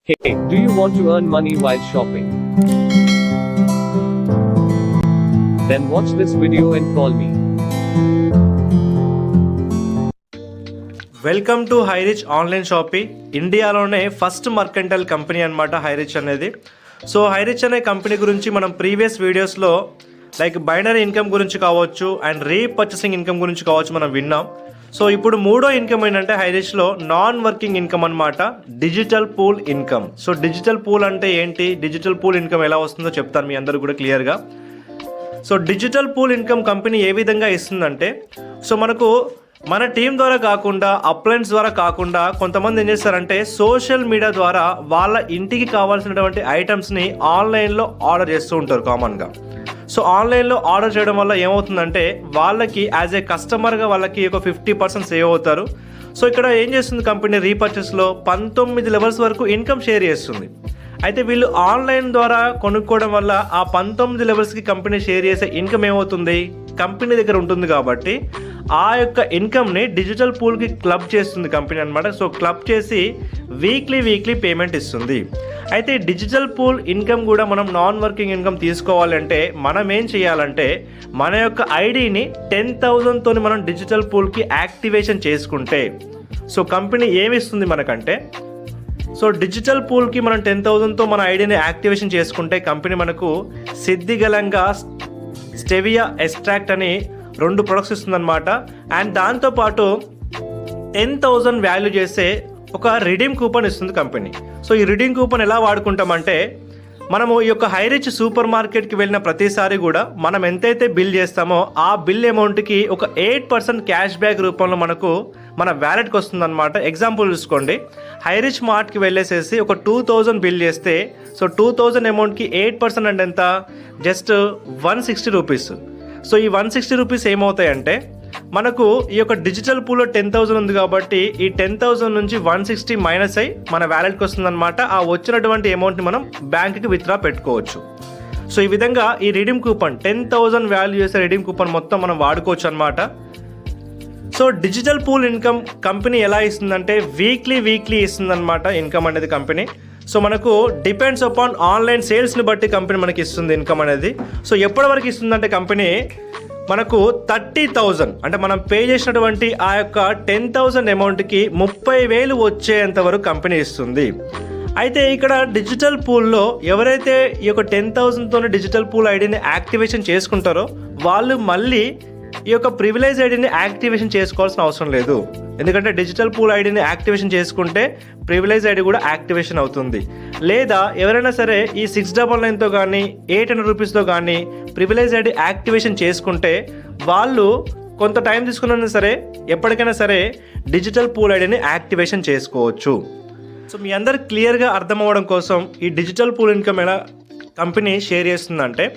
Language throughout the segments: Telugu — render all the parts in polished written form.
Hey, do you want to earn money while shopping? Then watch this video and call me. Welcome to Hirich online shopping. ఇండియాలోనే ఫస్ట్ మర్కంటైల్ కంపెనీ అనమాట హైరిచ్ అనేది. సో హైరిచ్ అనే కంపెనీ గురించి మనం ప్రీవియస్ వీడియోస్లో లైక్ బైనరీ ఇన్కమ్ గురించి కావచ్చు అండ్ రీపర్చేసింగ్ ఇన్కమ్ గురించి కావచ్చు మనం విన్నాం. సో ఇప్పుడు మూడో ఇన్కమ్ ఏంటంటే హైరిచ్లో నాన్ వర్కింగ్ ఇన్కమ్ అనమాట, digital pool income. So digital pool అంటే ఏంటి, డిజిటల్ పూల్ ఇన్కమ్ ఎలా వస్తుందో చెప్తాను మీ అందరూ కూడా క్లియర్గా. So digital pool income company ఏ విధంగా ఇస్తుందంటే, సో మనకు మన టీం ద్వారా కాకుండా అప్లయన్స్ ద్వారా కాకుండా కొంతమంది ఏం చేస్తారంటే సోషల్ మీడియా ద్వారా వాళ్ళ ఇంటికి కావాల్సినటువంటి ఐటమ్స్ని ఆన్లైన్లో ఆర్డర్ చేస్తూ ఉంటారు కామన్గా. సో ఆన్లైన్లో ఆర్డర్ చేయడం వల్ల ఏమవుతుందంటే వాళ్ళకి యాజ్ ఏ కస్టమర్గా వాళ్ళకి ఒక 50% సేవ్ అవుతారు. సో ఇక్కడ ఏం చేస్తుంది కంపెనీ, రీపర్చేస్లో 19 లెవెల్స్ వరకు ఇన్కమ్ షేర్ చేస్తుంది. అయితే వీళ్ళు ఆన్లైన్ ద్వారా కొనుక్కోవడం వల్ల ఆ 19 లెవెల్స్కి కంపెనీ షేర్ చేసే ఇన్కమ్ ఏమవుతుంది, కంపెనీ దగ్గర ఉంటుంది కాబట్టి ఆ యొక్క ఇన్కమ్ని డిజిటల్ పూల్కి క్లబ్ చేస్తుంది కంపెనీ అనమాట. సో క్లబ్ చేసి వీక్లీ పేమెంట్ ఇస్తుంది. అయితే డిజిటల్ పూల్ ఇన్కమ్ కూడా మనం నాన్ వర్కింగ్ ఇన్కమ్ తీసుకోవాలంటే మనం ఏం చేయాలంటే మన యొక్క ఐడిని 10,000తో మనం డిజిటల్ పూల్కి యాక్టివేషన్ చేసుకుంటే, సో కంపెనీ ఏమిస్తుంది మనకంటే, సో డిజిటల్ పూల్కి మనం 10,000తో మన ఐడిని యాక్టివేషన్ చేసుకుంటే కంపెనీ మనకు సిద్ధిగలంగా స్టెవియా ఎక్స్ట్రాక్ట్ అని 2 ప్రొడక్ట్స్ ఇస్తుందన్నమాట. అండ్ దాంతోపాటు 10,000 వాల్యూ చేసే ఒక రిడీమ్ కూపన్ ఇస్తుంది కంపెనీ. సో ఈ రిడీమ్ కూపన్ ఎలా వాడుకుంటామంటే, మనము ఈ యొక్క హైరిచ్ సూపర్ మార్కెట్కి వెళ్ళిన ప్రతిసారి కూడా మనం ఎంతైతే బిల్ చేస్తామో ఆ బిల్ అమౌంట్కి ఒక 8% క్యాష్ బ్యాక్ రూపంలో మనకు మన వ్యాలెట్కి వస్తుందన్నమాట. ఎగ్జాంపుల్ చూసుకోండి, హైరిచ్ మార్ట్కి వెళ్ళేసేసి ఒక 2,000 బిల్ చేస్తే, సో 2,000 అమౌంట్కి 8% అంటే ఎంత, జస్ట్ 160 రూపీస్. సో ఈ 160 రూపీస్ ఏమవుతాయంటే మనకు ఈ యొక్క డిజిటల్ పూల్లో 10,000 ఉంది కాబట్టి ఈ 10,000 నుంచి 160 మైనస్ అయ్యి మన వ్యాలెట్కి వస్తుందన్నమాట. ఆ వచ్చినటువంటి అమౌంట్ని మనం బ్యాంక్కి విత్డ్రా పెట్టుకోవచ్చు. సో ఈ విధంగా ఈ రిడీమ్ కూపన్ 10,000 వాల్యూ చేసే రిడీమ్ కూపన్ మొత్తం మనం వాడుకోవచ్చు అనమాట. So digital pool income company ఎలా ఇస్తుందంటే వీక్లీ ఇస్తుందన్నమాట ఇన్కమ్ అనేది కంపెనీ. సో మనకు డిపెండ్స్ అపాన్ ఆన్లైన్ సేల్స్ని బట్టి కంపెనీ మనకి ఇస్తుంది ఇన్కమ్ అనేది. సో ఎప్పటి వరకు ఇస్తుందంటే కంపెనీ మనకు 30,000 అంటే మనం పే చేసినటువంటి ఆ యొక్క 10,000 అమౌంట్కి 30,000 వచ్చేంత వరకు కంపెనీ ఇస్తుంది. అయితే ఇక్కడ డిజిటల్ పూల్లో ఎవరైతే ఈ యొక్క 10,000తో డిజిటల్ పూల్ ఐడిని యాక్టివేషన్ చేసుకుంటారో వాళ్ళు మళ్ళీ ఈ యొక్క ప్రివిలేజ్ ఐడిని యాక్టివేషన్ చేసుకోవాల్సిన అవసరం లేదు. ఎందుకంటే డిజిటల్ పూల్ ఐడిని యాక్టివేషన్ చేసుకుంటే ప్రివిలేజ్ ఐడి కూడా యాక్టివేషన్ అవుతుంది. లేదా ఎవరైనా సరే ఈ 699తో కానీ 800 రూపీస్తో కానీ ప్రివిలేజ్ ఐడి యాక్టివేషన్ చేసుకుంటే వాళ్ళు కొంత టైం తీసుకున్నా సరే ఎప్పటికైనా సరే డిజిటల్ పూల్ ఐడిని యాక్టివేషన్ చేసుకోవచ్చు. సో మీ అందరు క్లియర్గా అర్థం అవ్వడం కోసం ఈ డిజిటల్ పూల్ ఇన్కమ్ ఎలా కంపెనీ షేర్ చేస్తుందంటే,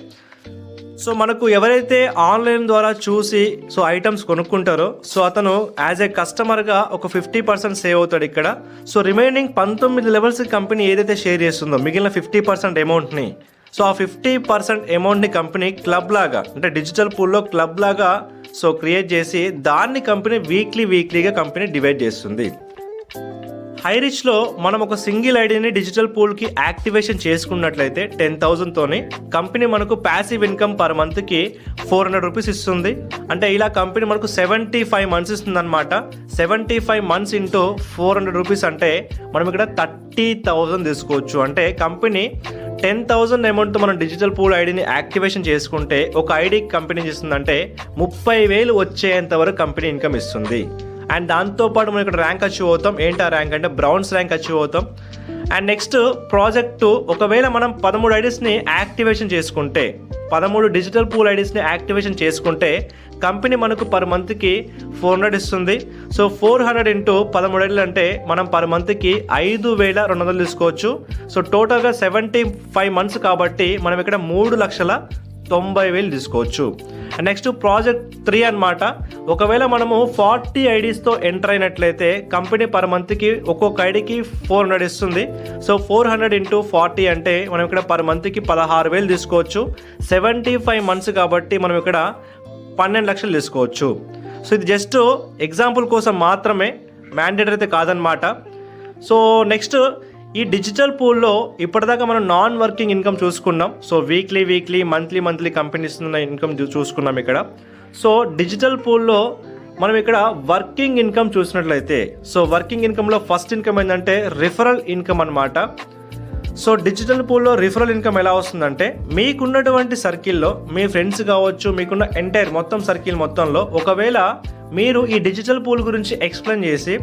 సో మనకు ఎవరైతే ఆన్లైన్ ద్వారా చూసి సో ఐటమ్స్ కొనుక్కుంటారో సో అతను యాజ్ ఏ కస్టమర్గా ఒక 50% సేవ్ అవుతాడు ఇక్కడ. సో రిమైనింగ్ 19 లెవెల్స్ కంపెనీ ఏదైతే షేర్ చేస్తుందో మిగిలిన 50% అమౌంట్ని, సో ఆ 50% అమౌంట్ని కంపెనీ క్లబ్ లాగా అంటే డిజిటల్ పూల్లో క్లబ్ లాగా సో క్రియేట్ చేసి దాన్ని కంపెనీ వీక్లీగా కంపెనీ డివైడ్ చేస్తుంది. హైరిచ్లో మనం ఒక సింగిల్ ఐడిని డిజిటల్ పూల్కి యాక్టివేషన్ చేసుకున్నట్లయితే 10,000తోని కంపెనీ మనకు ప్యాసివ్ ఇన్కమ్ పర్ మంత్కి 400 రూపీస్ ఇస్తుంది. అంటే ఇలా కంపెనీ మనకు 75 మంత్స్ ఇస్తుంది అనమాట. 75 మంత్స్ ఇంటూ 400 రూపీస్ అంటే మనం ఇక్కడ 30,000 తీసుకోవచ్చు. అంటే కంపెనీ 10,000 అమౌంట్తో మనం డిజిటల్ పూల్ ఐడిని యాక్టివేషన్ చేసుకుంటే ఒక ఐడికి కంపెనీ ఇస్తుందంటే 30,000 వచ్చేంత వరకు కంపెనీ ఇన్కమ్ ఇస్తుంది. అండ్ దాంతోపాటు మనం ఇక్కడ ర్యాంక్ అచీవ్ అవుతాం. ఏంటి ఆ ర్యాంక్ అంటే బ్రౌన్స్ ర్యాంక్ అచీవ్ అవుతాం. అండ్ నెక్స్ట్ ప్రాజెక్టు, ఒకవేళ మనం 13 ఐడీస్ని యాక్టివేషన్ చేసుకుంటే 13 డిజిటల్ పూల్ ఐడీస్ని యాక్టివేషన్ చేసుకుంటే కంపెనీ మనకు పర్ మంత్కి 400 ఇస్తుంది. సో 400 ఇంటూ 13 ఐడీలు అంటే మనం పర్ మంత్కి 5,200 తీసుకోవచ్చు. సో టోటల్గా 75 మంత్స్ కాబట్టి మనం ఇక్కడ 3,90,000 తీసుకోవచ్చు. నెక్స్ట్ ప్రాజెక్ట్ 3 అనమాట. ఒకవేళ మనము 40 ఐడీస్తో ఎంటర్ అయినట్లయితే కంపెనీ పర్ మంత్కి ఒక్కొక్క ఐడికి 400 ఇస్తుంది. సో 400 ఇంటూ 40 అంటే మనం ఇక్కడ పర్ మంత్కి 16,000 తీసుకోవచ్చు. 75 మంత్స్ కాబట్టి మనం ఇక్కడ 12 లక్షలు తీసుకోవచ్చు. సో ఇది జస్ట్ ఎగ్జాంపుల్ కోసం మాత్రమే, మ్యాండేటరీ అయితే కాదనమాట. సో నెక్స్ట్ ఈ డిజిటల్ పూల్లో ఇప్పటిదాకా మనం నాన్ వర్కింగ్ ఇన్కమ్ చూసుకున్నాం. సో వీక్లీ మంత్లీ కంపెనీ ఇస్తున్న ఇన్కమ్ చూసుకున్నాం ఇక్కడ. సో డిజిటల్ పూల్లో మనం ఇక్కడ వర్కింగ్ ఇన్కమ్ చూసినట్లయితే, సో వర్కింగ్ ఇన్కమ్లో ఫస్ట్ ఇన్కమ్ ఏంటంటే రిఫరల్ ఇన్కమ్ అనమాట. సో డిజిటల్ పూల్లో రిఫరల్ ఇన్కమ్ ఎలా వస్తుందంటే, మీకున్నటువంటి సర్కిల్లో మీ ఫ్రెండ్స్ కావచ్చు, మీకున్న ఎంటైర్ మొత్తం సర్కిల్ మొత్తంలో ఒకవేళ మీరు ఈ డిజిటల్ పూల్ గురించి ఎక్స్ప్లెయిన్ చేసి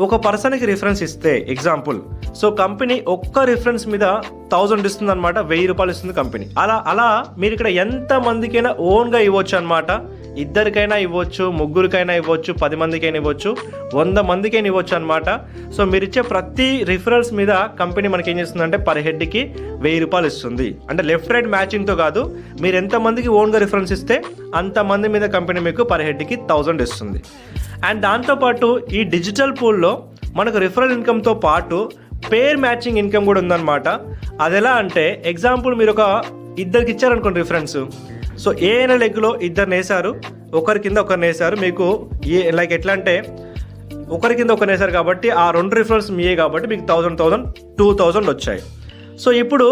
ఒక పర్సన్కి రిఫరెన్స్ ఇస్తే, ఎగ్జాంపుల్, సో కంపెనీ ఒక్క రిఫరెన్స్ మీద 1000 ఇస్తుంది అనమాట, 1000 రూపాయలు ఇస్తుంది కంపెనీ. అలా మీరు ఇక్కడ ఎంత మందికైనా ఓన్గా ఇవ్వచ్చు అనమాట. ఇద్దరికైనా ఇవ్వచ్చు, ముగ్గురికైనా ఇవ్వచ్చు, 10 మందికైనా ఇవ్వచ్చు, 100 మందికైనా ఇవ్వచ్చు అనమాట. సో మీరు ఇచ్చే ప్రతి రిఫరల్స్ మీద కంపెనీ మనకి ఏం చేస్తుందంటే పర్ హెడ్కి 1000 రూపాయలు ఇస్తుంది. అంటే లెఫ్ట్ రైట్ మ్యాచింగ్తో కాదు, మీరు ఎంతమందికి ఓన్గా రిఫరెన్స్ ఇస్తే అంతమంది మీద కంపెనీ మీకు పర్ హెడ్కి 1000 ఇస్తుంది. అండ్ దాంతోపాటు ఈ డిజిటల్ పూల్లో మనకు రిఫరల్ ఇన్కమ్తో పాటు పేర్ మ్యాచింగ్ ఇన్కమ్ కూడా ఉందన్నమాట. అది ఎలా అంటే, ఎగ్జాంపుల్ మీరు ఒక ఇద్దరికి ఇచ్చారనుకోండి రిఫరెన్స్. సో ఏ అయినా లెగ్లో ఇద్దరు వేశారు, ఒకరి కింద ఒకరిని వేశారు. మీకు లైక్ ఎట్లా అంటే ఒకరి కింద ఒకరిని వేశారు కాబట్టి ఆ 2 రిఫరల్స్ మీయే కాబట్టి మీకు 1000 2000 వచ్చాయి. సో ఇప్పుడు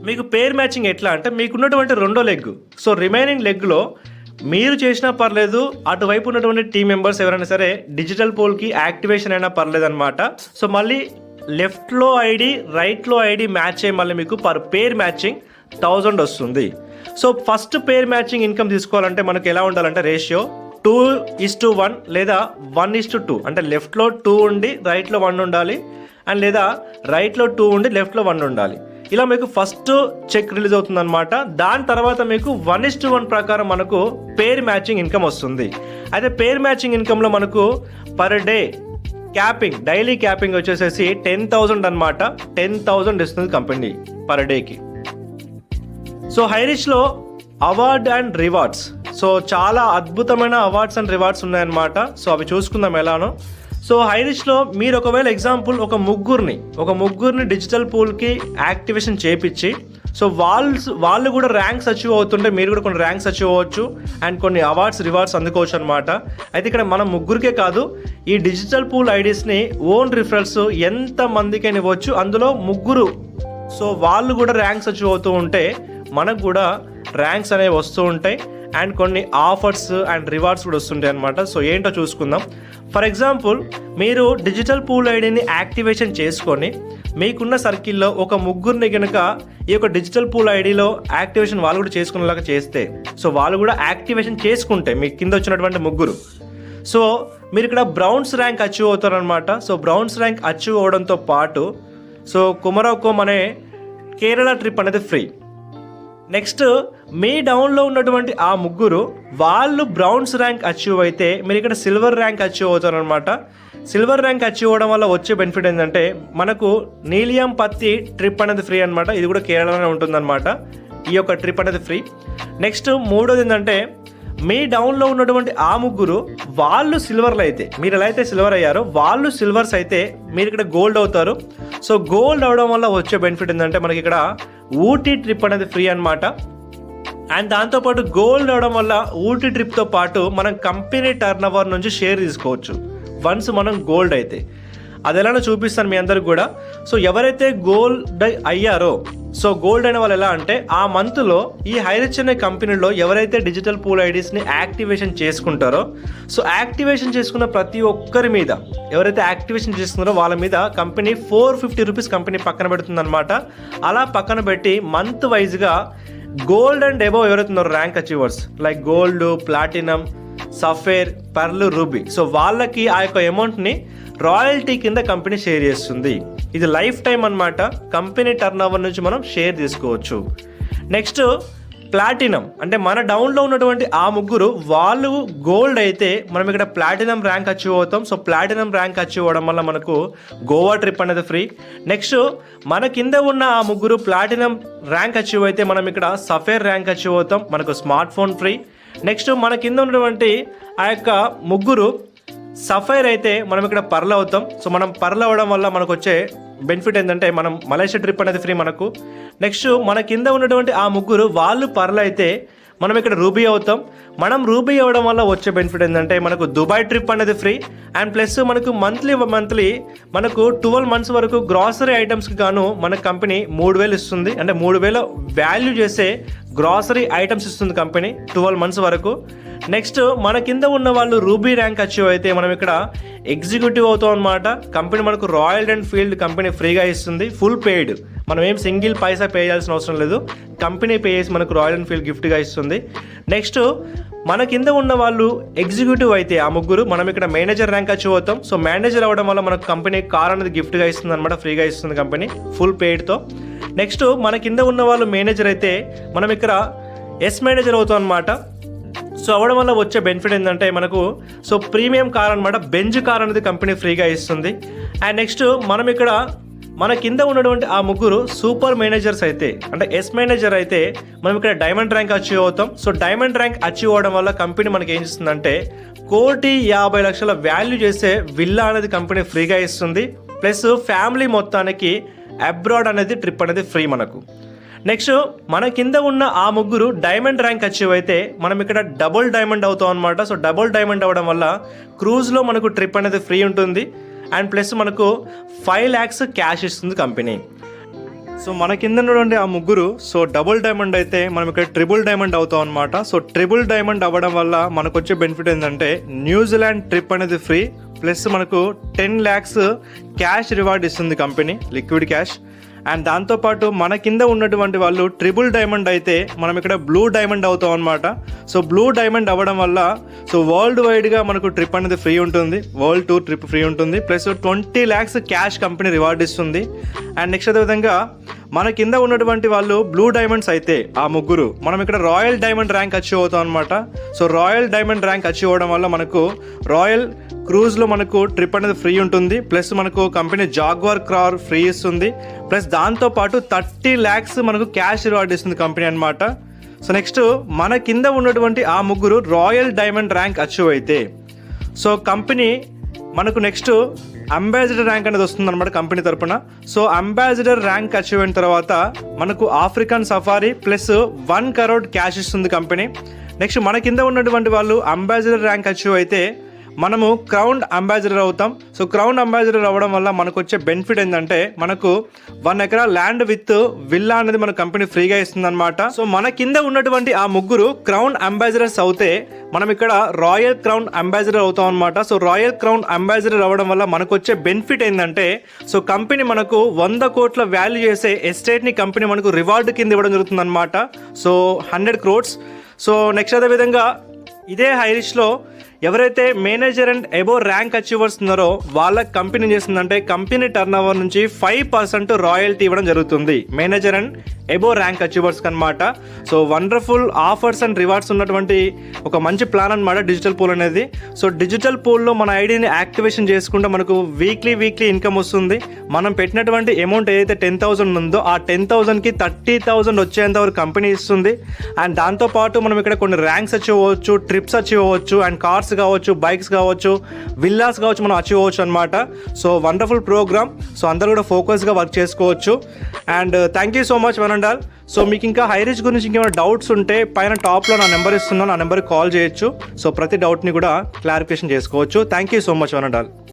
మీకు పేర్ మ్యాచింగ్ ఎట్లా అంటే, మీకున్నటువంటి రెండో లెగ్, సో రిమైనింగ్ లెగ్లో మీరు చేసినా పర్లేదు, అటువైపు ఉన్నటువంటి టీం మెంబర్స్ ఎవరైనా సరే డిజిటల్ పోల్కి యాక్టివేషన్ అయినా పర్లేదు అనమాట. సో మళ్ళీ లెఫ్ట్లో ఐడి రైట్లో ఐడి మ్యాచ్ అయ్యి మళ్ళీ మీకు పర్ పేర్ మ్యాచింగ్ 1000 వస్తుంది. సో ఫస్ట్ పేర్ మ్యాచింగ్ ఇన్కమ్ తీసుకోవాలంటే మనకు ఎలా ఉండాలంటే రేషియో 2:1 లేదా 1:2. అంటే లెఫ్ట్లో 2 ఉండి రైట్లో 1 ఉండాలి, అండ్ లేదా రైట్లో 2 ఉండి లెఫ్ట్లో 1 ఉండాలి. ఇలా మీకు ఫస్ట్ చెక్ రిలీజ్ అవుతుంది అనమాట. దాని తర్వాత మీకు 1:1 ప్రకారం మనకు పేర్ మ్యాచింగ్ ఇన్కమ్ వస్తుంది. అయితే పేర్ మ్యాచింగ్ ఇన్కమ్లో మనకు per day capping, daily capping వచ్చేసేసి 10,000 అనమాట. 10,000 ఇస్తుంది కంపెనీ పర్ డేకి. సో హైరిచ్లో అవార్డ్ అండ్ రివార్డ్స్, సో చాలా అద్భుతమైన అవార్డ్స్ అండ్ రివార్డ్స్ ఉన్నాయన్నమాట. సో అవి చూసుకుందాం ఎలానో. సో హైరిచ్లో మీరు ఒకవేళ ఎగ్జాంపుల్ ఒక ముగ్గురిని డిజిటల్ పూల్కి యాక్టివేషన్ చేపించి, సో వాళ్ళు కూడా ర్యాంక్స్ అచీవ్ అవుతుంటే మీరు కూడా కొన్ని ర్యాంక్స్ అచీవ్ అవ్వచ్చు అండ్ కొన్ని అవార్డ్స్ రివార్డ్స్ అందుకోవచ్చు అనమాట. అయితే ఇక్కడ మనం ముగ్గురికే కాదు, ఈ డిజిటల్ పూల్ ఐడీస్ని ఓన్ రిఫరల్స్ ఎంత మందికైనా ఇవ్వచ్చు. అందులో ముగ్గురు సో వాళ్ళు కూడా ర్యాంక్స్ అచీవ్ అవుతూ ఉంటే మనకు కూడా ర్యాంక్స్ అనేవి వస్తూ ఉంటాయి అండ్ కొన్ని ఆఫర్స్ అండ్ రివార్డ్స్ కూడా వస్తుంటాయి అనమాట. సో ఏంటో చూసుకుందాం. ఫర్ ఎగ్జాంపుల్, మీరు డిజిటల్ పూల్ ఐడిని యాక్టివేషన్ చేసుకొని మీకున్న సర్కిల్లో ఒక ముగ్గురిని కనుక ఈ యొక్క డిజిటల్ పూల్ ఐడిలో యాక్టివేషన్ వాళ్ళు కూడా చేసుకునేలాగా చేస్తే, సో వాళ్ళు కూడా యాక్టివేషన్ చేసుకుంటే మీ కింద వచ్చినటువంటి ముగ్గురు, సో మీరు ఇక్కడ బ్రౌన్స్ ర్యాంక్ అచీవ్ అవుతారనమాట. సో బ్రౌన్స్ ర్యాంక్ అచీవ్ అవడంతో పాటు సో కుమరకోమ్ అనే కేరళ ట్రిప్ అనేది ఫ్రీ. నెక్స్ట్ మీ డౌన్లో ఉన్నటువంటి ఆ ముగ్గురు వాళ్ళు బ్రౌన్స్ ర్యాంక్ అచీవ్ అయితే మీరు ఇక్కడ సిల్వర్ ర్యాంక్ అచీవ్ అవుతారనమాట. సిల్వర్ ర్యాంక్ అచీవ్ అవ్వడం వల్ల వచ్చే బెనిఫిట్ ఏంటంటే మనకు నీలియం పత్తి ట్రిప్ అనేది ఫ్రీ అనమాట. ఇది కూడా కేరళలోనే ఉంటుందన్నమాట. ఈ యొక్క ట్రిప్ అనేది ఫ్రీ. నెక్స్ట్ మూడోది ఏంటంటే, మీ డౌన్లో ఉన్నటువంటి ఆ ముగ్గురు వాళ్ళు సిల్వర్లు అయితే, మీరు ఎలా అయితే సిల్వర్ అయ్యారో వాళ్ళు సిల్వర్స్ అయితే మీరు ఇక్కడ గోల్డ్ అవుతారు. సో గోల్డ్ అవడం వల్ల వచ్చే బెనిఫిట్ ఏంటంటే మనకి ఇక్కడ ఊటీ ట్రిప్ అనేది ఫ్రీ అనమాట. అండ్ దాంతోపాటు గోల్డ్ అవడం వల్ల ఊటీ ట్రిప్తో పాటు మనం కంపెనీ టర్న్ ఓవర్ నుంచి షేర్ తీసుకోవచ్చు వన్స్ మనం గోల్డ్ అయితే. అది ఎలానో చూపిస్తాను మీ అందరికి కూడా. సో ఎవరైతే గోల్డ్ అయ్యారో, సో గోల్డ్ అయిన వాళ్ళు ఎలా అంటే ఆ మంత్లో ఈ హైరిచ్ అనే కంపెనీలో ఎవరైతే డిజిటల్ పూల్ ఐడీస్ని యాక్టివేషన్ చేసుకుంటారో, సో యాక్టివేషన్ చేసుకున్న ప్రతి ఒక్కరి మీద, ఎవరైతే యాక్టివేషన్ చేసుకున్నారో వాళ్ళ మీద కంపెనీ 450 రూపీస్ కంపెనీ పక్కన పెడుతుందన్నమాట. అలా పక్కన పెట్టి మంత్ వైజ్గా గోల్డ్ అండ్ అబోవ్ ఎవరైతే ఉన్నారో rank achievers like gold, platinum, sapphire, pearl, ruby, so వాళ్ళకి ఆ యొక్క అమౌంట్ని రాయల్టీ కింద కంపెనీ షేర్ చేస్తుంది. ఇది లైఫ్ టైం అనమాట. కంపెనీ టర్న్ ఓవర్ నుంచి మనం షేర్ తీసుకోవచ్చు. నెక్స్ట్ ప్లాటినం, అంటే మన డౌన్లో ఉన్నటువంటి ఆ ముగ్గురు వాళ్ళు గోల్డ్ అయితే మనం ఇక్కడ ప్లాటినం ర్యాంక్ అచీవ్ అవుతాం. సో ప్లాటినం ర్యాంక్ అచీవ్ అవ్వడం వల్ల మనకు గోవా ట్రిప్ అనేది ఫ్రీ. నెక్స్ట్ మన కింద ఉన్న ఆ ముగ్గురు ప్లాటినం ర్యాంక్ అచీవ్ అయితే మనం ఇక్కడ సఫేర్ ర్యాంక్ అచీవ్ అవుతాం, మనకు స్మార్ట్ ఫోన్ ఫ్రీ. నెక్స్ట్ మన కింద ఉన్నటువంటి ఆ యొక్క ముగ్గురు సఫైర్ అయితే మనం ఇక్కడ పర్ల్ అవుతాం. సో మనం పర్ల్ అవ్వడం వల్ల మనకు వచ్చే బెనిఫిట్ ఏంటంటే మనం మలేషియా ట్రిప్ అనేది ఫ్రీ మనకు. నెక్స్ట్ మన కింద ఉన్నటువంటి ఆ ముగ్గురు వాళ్ళు పర్ల్ అయితే మనం ఇక్కడ రూబీ అవుతాం. మనం రూబీ అవ్వడం వల్ల వచ్చే బెనిఫిట్ ఏంటంటే మనకు దుబాయ్ ట్రిప్ అనేది ఫ్రీ అండ్ ప్లస్ మనకు మంత్లీ మనకు 12 మంత్స్ వరకు గ్రాసరీ ఐటమ్స్కి గాను మన కంపెనీ 3,000 ఇస్తుంది. అంటే 3,000 వాల్యూ చేసే గ్రాసరీ ఐటమ్స్ ఇస్తుంది కంపెనీ 12 మంత్స్ వరకు. నెక్స్ట్ మన కింద ఉన్న వాళ్ళు రూబీ ర్యాంక్ అచీవ్ అయితే మనం ఇక్కడ ఎగ్జిక్యూటివ్ అవుతాం అనమాట. కంపెనీ మనకు రాయల్ ఎన్ఫీల్డ్ కంపెనీ ఫ్రీగా ఇస్తుంది, ఫుల్ పెయిడ్. మనం ఏం సింగిల్ పైసా పే చేయాల్సిన అవసరం లేదు, కంపెనీ పే చేసి మనకు రాయల్ ఎన్ఫీల్డ్ గిఫ్ట్గా ఇస్తుంది. నెక్స్ట్ మన కింద ఉన్న వాళ్ళు ఎగ్జిక్యూటివ్ అయితే ఆ ముగ్గురు మనం ఇక్కడ మేనేజర్ ర్యాంక్ అచీవ్ అవుతాం. సో మేనేజర్ అవ్వడం వల్ల మనకు కంపెనీ కార్ అనేది గిఫ్ట్గా ఇస్తుంది అనమాట, ఫ్రీగా ఇస్తుంది కంపెనీ ఫుల్ పెయిడ్తో. నెక్స్ట్ మన కింద ఉన్న వాళ్ళు మేనేజర్ అయితే మనం ఇక్కడ ఎస్ మేనేజర్ అవుతాం అనమాట. సో అవ్వడం వల్ల వచ్చే బెనిఫిట్ ఏంటంటే మనకు ప్రీమియం కార్ అనమాట, బెంజ్ కార్ అనేది కంపెనీ ఫ్రీగా ఇస్తుంది. అండ్ నెక్స్ట్ మనం ఇక్కడ మన కింద ఉన్నటువంటి ఆ ముగ్గురు సూపర్ మేనేజర్స్ అయితే అంటే ఎస్ మేనేజర్ అయితే మనం ఇక్కడ డైమండ్ ర్యాంక్ అచీవ్ అవుతాం. సో డైమండ్ ర్యాంక్ అచీవ్ అవ్వడం వల్ల కంపెనీ మనకి ఏం చేస్తుందంటే 1,50,00,000 వాల్యూ చేసే విల్లా అనేది కంపెనీ ఫ్రీగా ఇస్తుంది. ప్లస్ ఫ్యామిలీ మొత్తానికి అబ్రాడ్ అనేది ట్రిప్ అనేది ఫ్రీ మనకు. నెక్స్ట్ మన కింద ఉన్న ఆ ముగ్గురు డైమండ్ ర్యాంక్ అచీవ్ అయితే మనం ఇక్కడ డబుల్ డైమండ్ అవుతాం అనమాట. సో డబుల్ డైమండ్ అవ్వడం వల్ల క్రూజ్లో మనకు ట్రిప్ అనేది ఫ్రీ ఉంటుంది అండ్ ప్లస్ మనకు 5 lakhs క్యాష్ ఇస్తుంది కంపెనీ. సో మన కింద ఉన్నటువంటి ఆ ముగ్గురు డబుల్ డైమండ్ అయితే మనం ఇక్కడ ట్రిపుల్ డైమండ్ అవుతాం అనమాట. సో ట్రిపుల్ డైమండ్ అవ్వడం వల్ల మనకు వచ్చే బెనిఫిట్ ఏంటంటే న్యూజిలాండ్ ట్రిప్ అనేది ఫ్రీ, ప్లస్ మనకు 10 lakhs క్యాష్ రివార్డ్ ఇస్తుంది కంపెనీ, లిక్విడ్ క్యాష్. అండ్ దాంతోపాటు మన కింద ఉన్నటువంటి వాళ్ళు ట్రిపుల్ డైమండ్ అయితే మనం ఇక్కడ బ్లూ డైమండ్ అవుతాం అనమాట. సో బ్లూ డైమండ్ అవ్వడం వల్ల వరల్డ్ వైడ్గా మనకు ట్రిప్ అనేది ఫ్రీ ఉంటుంది, వరల్డ్ టూర్ ట్రిప్ ఫ్రీ ఉంటుంది, plus 20 lakhs cash company reward ఇస్తుంది. అండ్ నెక్స్ట్ అదేవిధంగా మన కింద ఉన్నటువంటి వాళ్ళు బ్లూ డైమండ్స్ అయితే ఆ ముగ్గురు మనం ఇక్కడ రాయల్ డైమండ్ ర్యాంక్ అచీవ్ అవుతాం అనమాట. So royal diamond rank achieve అవ్వడం వల్ల మనకు రాయల్ క్రూజ్లో మనకు ట్రిప్ అనేది ఫ్రీ ఉంటుంది, ప్లస్ మనకు కంపెనీ జాగ్వార్ కార్ ఫ్రీ ఇస్తుంది, ప్లస్ దాంతోపాటు 30 lakhs మనకు క్యాష్ రివార్డ్ ఇస్తుంది కంపెనీ అనమాట. సో నెక్స్ట్ మన కింద ఉన్నటువంటి ఆ ముగ్గురు రాయల్ డైమండ్ ర్యాంక్ అచీవ్ అయితే కంపెనీ మనకు నెక్స్ట్ అంబాసిడర్ ర్యాంక్ అనేది వస్తుంది అనమాట కంపెనీ తరపున. సో అంబాసిడర్ ర్యాంక్ అచీవ్ అయిన తర్వాత మనకు African safari plus 1 crore cash ఇస్తుంది కంపెనీ. నెక్స్ట్ మన కింద ఉన్నటువంటి వాళ్ళు అంబాసిడర్ ర్యాంక్ అచీవ్ అయితే మనము క్రౌన్ అంబాసిడర్ అవుతాం. సో క్రౌన్ అంబాసిడర్ అవ్వడం వల్ల మనకు వచ్చే బెనిఫిట్ ఏంటంటే మనకు 1 acre ల్యాండ్ విత్ విల్లా అనేది మన కంపెనీ ఫ్రీగా ఇస్తుంది అనమాట. సో మన కింద ఉన్నటువంటి ఆ ముగ్గురు క్రౌన్ అంబాసిడర్స్ అవుతే మనం ఇక్కడ రాయల్ క్రౌన్ అంబాసిడర్ అవుతాం అనమాట. సో రాయల్ క్రౌన్ అంబాసిడర్ అవ్వడం వల్ల మనకు వచ్చే బెనిఫిట్ ఏంటంటే కంపెనీ మనకు 100 కోట్ల వాల్యూ చేసే ఎస్టేట్ని కంపెనీ మనకు రివార్డు కింద ఇవ్వడం జరుగుతుంది అనమాట. 100 crores. సో నెక్స్ట్ అదేవిధంగా ఇదే హైరిష్లో ఎవరైతే manager and above rank achievers ఉన్నారో వాళ్ళ కంపెనీ చేస్తుందంటే కంపెనీ టర్న్ ఓవర్ నుంచి 5% రాయల్టీ ఇవ్వడం జరుగుతుంది మేనేజర్ అండ్ ఎబో ర్యాంక్ అచీవర్స్కి అనమాట. So wonderful offers and rewards ఉన్నటువంటి ఒక మంచి ప్లాన్ అనమాట డిజిటల్ పూల్ అనేది. సో డిజిటల్ పూల్లో మన ఐడిని యాక్టివేషన్ చేసుకుంటే మనకు వీక్లీ ఇన్కమ్ వస్తుంది. మనం పెట్టినటువంటి అమౌంట్ ఏదైతే 10,000 ఉందో ఆ 10,000కి 30,000 వచ్చేంత వరకు కంపెనీ ఇస్తుంది. అండ్ దాంతోపాటు మనం ఇక్కడ కొన్ని ర్యాంక్స్ అచీవ్ అవ్వచ్చు, ట్రిప్స్ అచీవ్ అవ్వచ్చు, అండ్ కార్స్ కావచ్చు, బైక్స్ కావచ్చు, విల్లాస్ కావచ్చు, మనం అచీవ్ అవ్వచ్చు అనమాట. So wonderful programme. సో అందరూ కూడా ఫోకస్గా వర్క్ చేసుకోవచ్చు. And thank you so much one and all. So మీకు ఇంకా హైరిచ్ గురించి ఇంకేమైనా డౌట్స్ ఉంటే పైన టాప్లో నా నెంబర్ ఇస్తున్నాను, ఆ నెంబర్కి కాల్ చేయొచ్చు. సో ప్రతి డౌట్ని కూడా క్లారిఫికేషన్ చేసుకోవచ్చు. Thank you so much one and all.